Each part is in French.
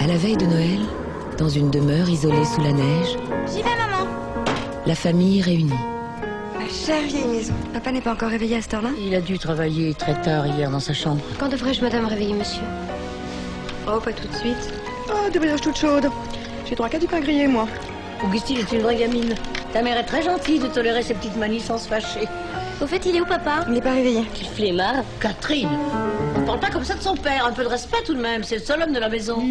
À la veille de Noël, dans une demeure isolée sous la neige, J'y vais, maman. la famille réunie. Ma chère vieille maison. Papa n'est pas encore réveillé à cette heure-là? Il a dû travailler très tard hier dans sa chambre. Quand devrais-je, madame, réveiller monsieur? Oh, pas tout de suite. Oh, des brioches toutes chaudes. J'ai droit qu'à du pain grillé, moi. Augustine est une vraie gamine. Ta mère est très gentille de tolérer ses petites manies sans se fâcher. Au fait, il est où, papa? Il n'est pas réveillé. Quel flemmard. Catherine, on parle pas comme ça de son père. Un peu de respect tout de même. C'est le seul homme de la maison.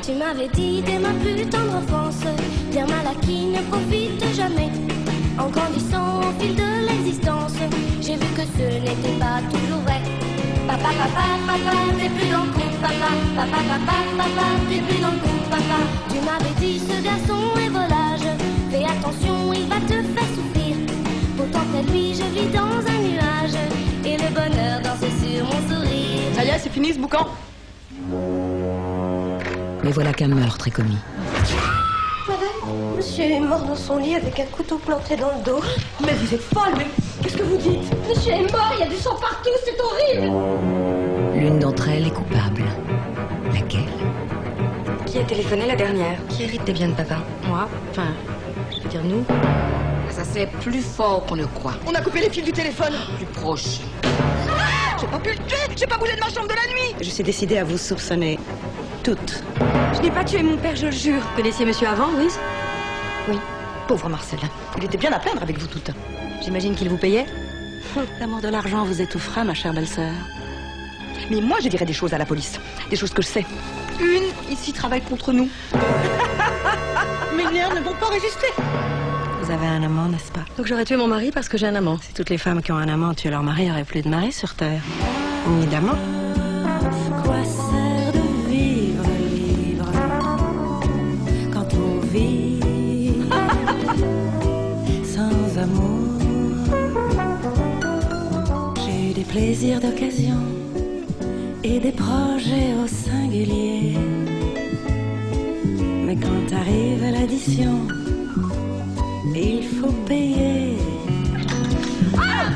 Tu m'avais dit dès ma plus tendre enfance, bien mal acquis ne profite jamais. En grandissant au fil de l'existence, j'ai vu que ce n'était pas toujours vrai. Papa, papa, papa, t'es plus dans le coup, papa. Papa, papa, papa, t'es plus dans le coup, papa. Tu m'avais dit ce garçon est volage, fais attention, il va te faire souffrir. Pourtant près de lui, je vis dans un nuage, et le bonheur dansait sur mon sourire. Ça y est, c'est fini ce boucan. Mais voilà qu'un meurtre est commis. Madame, monsieur est mort dans son lit avec un couteau planté dans le dos. Mais vous êtes folle, mais qu'est-ce que vous dites? Monsieur est mort, il y a du sang partout, c'est horrible. L'une d'entre elles est coupable. Laquelle? Qui a téléphoné la dernière? Qui hérite des biens de papa? Moi, enfin, je veux dire nous. Ça c'est plus fort qu'on le croit. On a coupé les fils du téléphone. Plus proche. J'ai pas pu le tuer. J'ai pas bougé de ma chambre de la nuit. Je suis décidée à vous soupçonner. Toutes. Je n'ai pas tué mon père, je le jure. Vous connaissiez monsieur avant, Louise? Oui. Pauvre Marcel. Il était bien à plaindre avec vous toutes. J'imagine qu'il vous payait? L'amour de l'argent vous étouffera, ma chère belle-sœur. Mais moi, je dirais des choses à la police. Des choses que je sais. Une, ici, travaille contre nous. Mes nerfs ne vont pas résister. Vous avez un amant, n'est-ce pas? Donc j'aurais tué mon mari parce que j'ai un amant. Si toutes les femmes qui ont un amant tuaient leur mari, il n'y aurait plus de mari sur Terre. Ni d'amant. Quoi sert de vivre libre quand on vit sans amour? J'ai eu des plaisirs d'occasion et des projets au singulier. Mais quand arrive l'addition, il faut payer. Ah,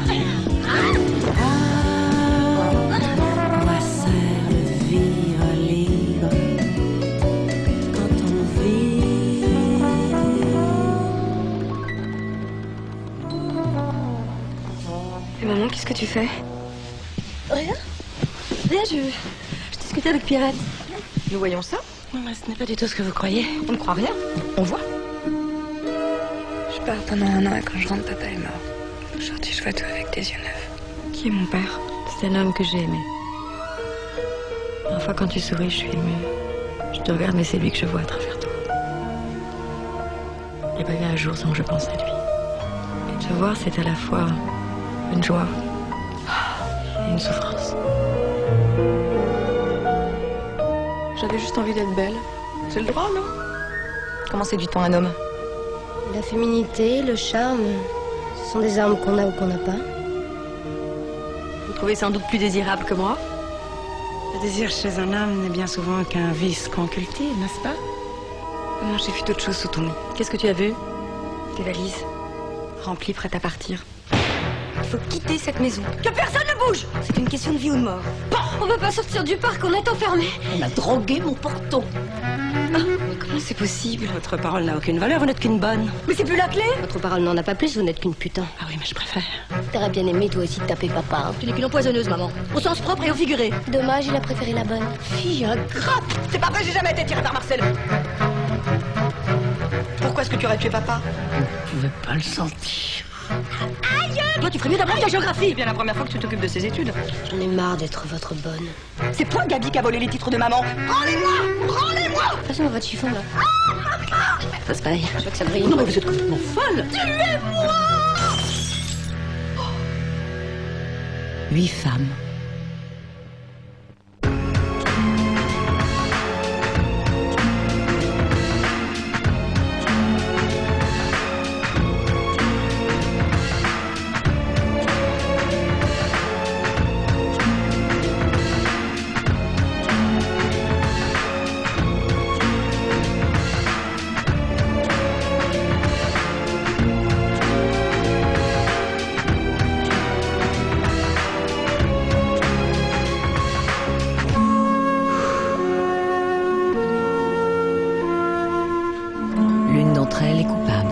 quoi sert de vivre libre quand on vit? Et maman, qu'est-ce que tu fais? Rien. Rien, je discutais avec Pierrette. Nous voyons ça. Non, mais ce n'est pas du tout ce que vous croyez. On ne croit rien. On voit. Je pars pendant un an et quand je rentre, papa est mort. Aujourd'hui, je vois tout avec des yeux neufs. Qui est mon père? C'est un homme que j'ai aimé. Parfois, quand tu souris, je suis émue. Je te regarde, mais c'est lui que je vois à travers toi. Il n'y a pas eu un jour sans que je pense à lui. Et te voir, c'est à la fois une joie et une souffrance. J'avais juste envie d'être belle. C'est le droit, non? Comment séduit un homme? La féminité, le charme, ce sont des armes qu'on a ou qu'on n'a pas. Vous trouvez sans doute plus désirable que moi? Le désir chez un homme n'est bien souvent qu'un vice qu'on cultive, n'est-ce pas? Non, j'ai vu d'autres choses sous ton lit. Qu'est-ce que tu as vu? Des valises, remplies, prêtes à partir. Il faut quitter cette maison. Que personne ne bouge! C'est une question de vie ou de mort. On peut pas sortir du parc, on est enfermés. On a drogué mon porto. Comment c'est possible? Votre parole n'a aucune valeur, vous n'êtes qu'une bonne. Mais c'est plus la clé! Votre parole n'en a pas plus, vous n'êtes qu'une putain. Ah oui, mais je préfère. T'aurais bien aimé toi aussi de taper papa. Hein. Tu n'es qu'une empoisonneuse, maman. Au sens propre et au figuré. Dommage, il a préféré la bonne. Fille ingrate. C'est pas vrai, j'ai jamais été tiré par Marcel. Pourquoi est-ce que tu aurais tué papa? Je ne pouvais pas le sentir. Aïe! Toi, tu ferais mieux d'apprendre ta géographie. C'est bien la première fois que tu t'occupes de ses études. J'en ai marre d'être votre bonne. C'est toi, Gabi, qui a volé les titres de maman. Rendez-moi! Rendez-moi! De toute façon, on va de chiffon là. Ça c'est pareil, je vois que ça brille. Non, mais vous êtes complètement folle. 8 femmes. d'entre elles est coupable.